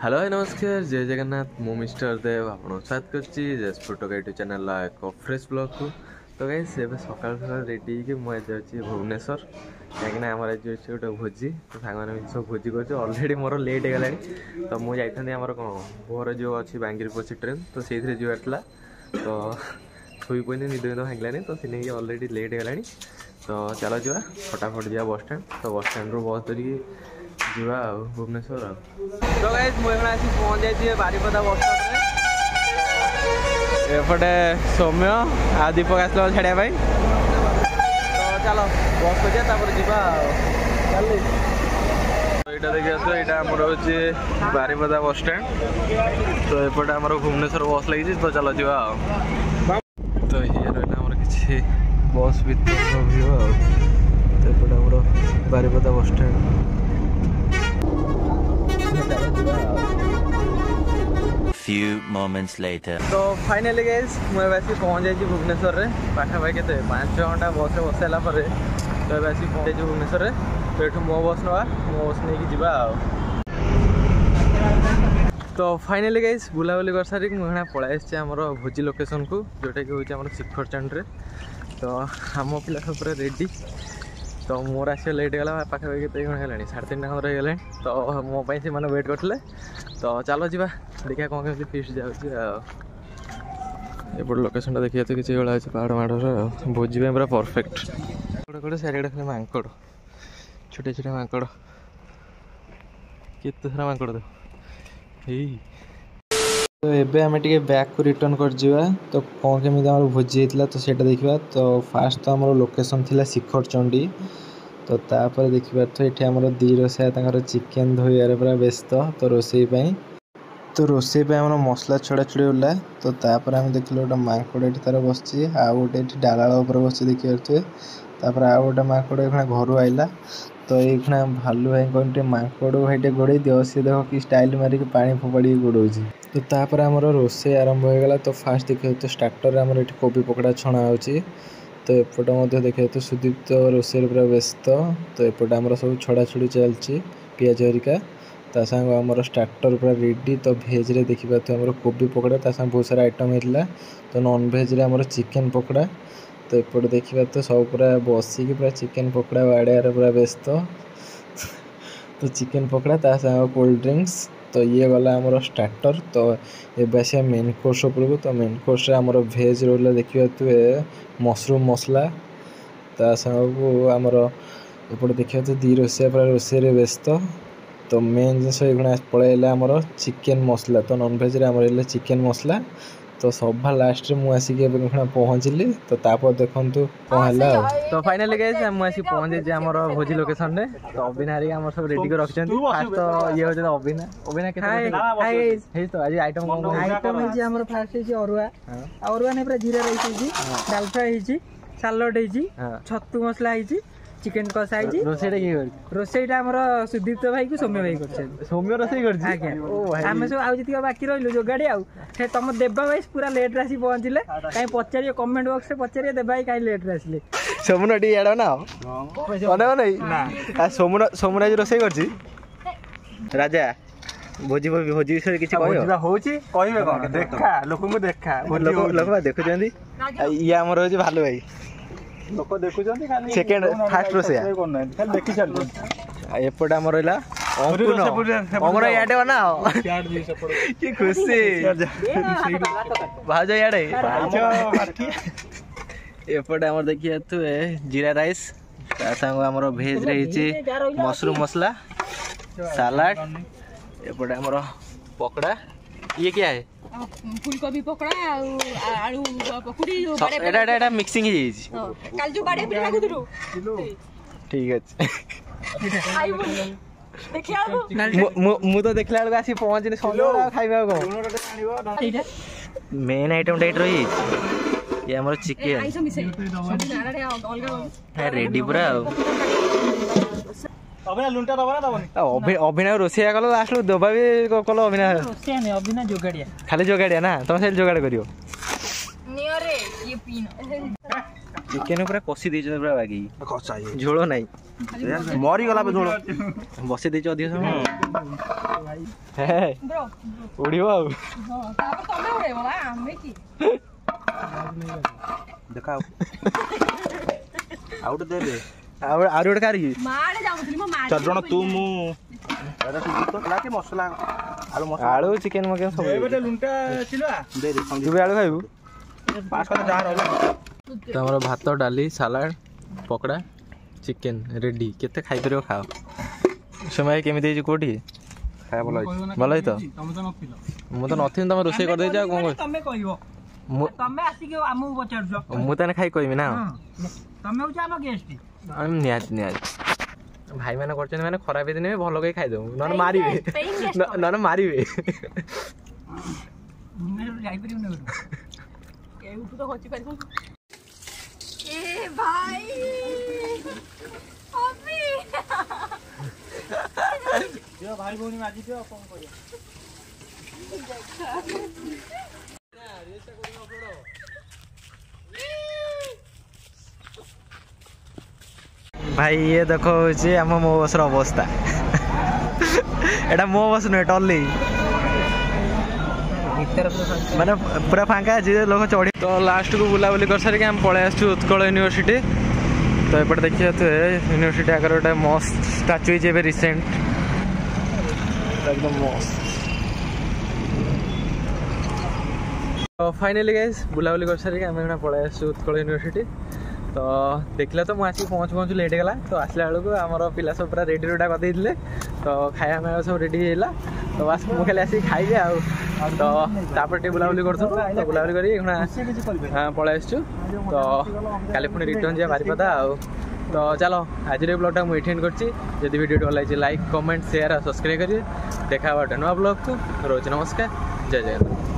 Hello नमस्कार जय जगन्नाथ मु मिस्टर देव आपको स्वागत करछि जसपुर यूट्यूब चैनल एक फ्रेश ब्लॉग को। तो गाइस एबे सकाल सकाल रेडी कि मुझे जाऊँगी भुवनेश्वर कहीं आम आज गोटे भोजी तो सांग सब भोजी कर अलरेडी मोर लेट हो गला तो मुझे आमर कौन भोर जो अच्छी बांगीर पची ट्रेन तो से जीवार तो शुई पी निद निद भांगलानी तो से अलरेडी लेट हो गला तो चलो जा फटाफट जा बस स्टैंड तो बस स्टैंड रू बस धरिकी जीवा भुवनेश्वर तो गाइस मुझे आसी पहुँच जाइए बारीपदा बस स्टैंड एपटे सौम्य आ दीपक आसला छाड़ा तो चलो बस को जापर जीवा चल यहाँ देखिए यहाँ आम हूँ बारीपदा बस स्टैंड तो एपटे आम भुवनेश्वर बस लगी तो चलो जीवा तो ये रहा आम कि बस भर व्यू तो एपटे आम Baripada bus stand Few moments later. तो फाइनली गाइस मुझे आसी पहुँच जाइए भुवनेश्वर रे पाखापाखि के 5 घंटा बस रे बसला तो आसी पहुँच जाइए भुवनेश्वर रे तो ये मो बस नवा मो बस नहीं जीवा तो फाइनली गाइस बुलाबुली कर सारी मुझे पलि आमर भोजी लोकेशन को जोटा कि हूँ शिखर चंड रे तो आम पिला सब पूरा रेडी तो मोर आस लेट गला पाखापाखि कई घंटा है 3:30 रहीगला तो मो से मैंने वेट करते तो चलो जी देखिए कौन कमी फिस्ट जाऊँगी एपट लोकेशन देखिए तो किसी भाई पहाड़ माड़ भोजी पूरा परफेक्ट गोटे गोटे चारिड़े खाली मांकड़ छोटे छोटे मांकड़ केते सारा मांकड़ दे तो एबे आम टे बैक को रिटर्न कर जावा तो कौन केमी भोजी होता तो सेटा देखा तो फास्ट तो आम लोकेशन थी शिखर चंडी तो तापर देखिए तो ये आम दी रोषाया चिकेन धोइबार पूरा व्यस्त तो रोसई तो रोसई आम मसला छड़ा छुड़ी होला तो तापर आम देख गोटे मांकड़ ये तार बस आउ गोटे डालाड़ बस देखिए तापर आउ गोटे मांकड़ ये घर आइला तो ये भालू भाई कौन मांकड़ भाई गोड़े दिव सी देख कि स्टाइल मारिक पानी फोपाड़ी गोड़े तो तापर आम रोसई आरंभ हो गला तो फास्ट देखिए तो स्टार्टर आम ये कोबी पकड़ा छणा होची तो एपटे देखिए तो सुदीप्त रोसई पूरा व्यस्त तो एपटे आम सब छड़ा छुड़ी चलती पियाज हरिका ता संग आमर स्टार्टर पूरा रेडी तो भेज रे देखी पाते आमर कोबी पकड़ा ता संग बहुत सारा आइटम होता तो नॉन भेज रे आमर चिकेन पकड़ा तो एपटे देखा तो सब पूरा बसिक पूरा चिकेन पकड़ा बाड़ियार पूरा व्यस्त तो चिकेन पकड़ा ता संग कोल्ड ड्रिंक्स तो ये गला आमर स्टार्टर तो ये आसिया मेन कोर्स उपरको तो मेन कोर्स आमर भेज रोल देखा तुए मशरूम मसला ता संग आमर एपटे देखा तो दी रोसैया पूरा रोसई व्यस्त तो मेन जिनस ये पलैला आमर चिकेन मसला तो नॉन भेज आमर चिकेन मसला तो सभा लास्ट रे मुझे पहुँचली तो तापर देखु कौन है तो फाइनली गाइस मुझे पहुँचे आमर भोजी लोकेशन रे तो अभिना हरिका आमर सब रेडी कर रखछन फास्ट तो ये होजे अभिना अभिना के तो आज आइटम आइटम है हमर फास्ट है अरुआ अरुआ ने पूरा जीरा राइस है दाल फ्राई है सलाड है छत्तू मसला है चिकेन कषा है रोसईटा किए रोसईटा हमर सुदीप्त भाई को सौम्य भाई कर सौम्य रोसई कर आम सब आउ जी बाकी रही जोगाड़ी आउ तुम देवा भाई पूरा लेट आसी पहुँचले कहीं पचारे कमेंट बॉक्स में पचारे देवा भाई कहीं लेट आसिले सोमुना टी याड ना नहीं सोमुना आज रोसई कर राजा भोजी भोजी विषय किसी देखा लोक देखुं ये आम हूँ भालू भाई लोक देखुं सेकेंड फास्ट रोसैया देखी चल एपटे आम रहा अमर इे बना कि खुशी भाज इे एपटे आम देखिए तु जीरा राइस संग आम भेज रही मशरूम मसला सलाड एपटे आम पकड़ा ये क्या है फूलकोबी पकड़ा आलू पकुड़ी एटा मिक्सिंग ही काल जो बाड़े बिना गुदरू ठीक है देखिया मु तो देखला बेलू आसी पहुँचनी सब खाइबा को मेन आइटम डेट रही ये हमर चिकेन रेडी पूरा अभिनय रोसैया कल लास्ट दबा भी कल अभिनय जोगाड़िया खाली जोगाड़िया ना तुम से जोगाड़ करियो चिकेन पूरा कषि देछ पूरा बागी कसा झोल नाही मरी गला पे झोल बसि देछ अधिक समय हे ब्रो उड़ियो आउ हां तापर तमे उड़ेबो बा हमें की देखा आउट दे दे आउ रोड कारी माडे जाउथली म माडे 4 जण तू मु दादा सुतो लाके मसला आलू चिकेन मके सब बेटा लुंटा चिलवा दे दे तू भी आलू खाइबू पास कर जा रहला तो हमर भात डाली सलाड पकड़ा चिकेन रेडी केते खाइ परियो खाओ समय केमि देछि कोठी खाय भलो है तो मु तो नथिन तमे रोसई कर दे जा कोन तमे कहिबो तमे आसी के हमु बचारजो मु तने खाइ कहिबि ना तमे उचा हम गेस्ट हम नियात भाई माने करछन माने खराब दिन में भलो के खाइ दउ नन मारिबे नन मारिबे मैं जाई परियो न ए उठु तो होची पारि ए भाई अभी यो भाई भौनी माजी दियो कोन करियो भाई ये देखो जे हम मो बस अवस्था एटा मो बस न टल्ली माने पूरा फांका जे लोग चढ़ी तो लास्ट को बुलाबुली कर सारे हम पळे आसछु उत्कल यूनिवर्सिटी तो एपटे देखिए तो यूनिवर्सिटी आगर गोटे मस्त स्टाच्यू जे रिसेंट एकदम मस्त तो फाइनली गाइस बुलाबुली कर सारे हम पळे आसछु उत्कल यूनिवर्सिटी तो देखला तो मुझे पहुँचू लेट गला तो आसला बेलू आमर पिला सब पूरा रेडी रुडा कर तो खाया मैं सब रेडी है तो बस मुझे खाली आसिक खाइबे आ तो तापर बुलाबुली कर तो बुलाबुली कर पलै आसु तो काली पुणी रिटर्न जा बारीपदा तो चलो आज ब्लॉगटा मुझे एंड कर वीडियो भल लगे लाइक कमेंट शेयर और सब्सक्राइब करिए देखा नुआ ब्लॉग को रोज नमस्कार जय जगन्नाथ।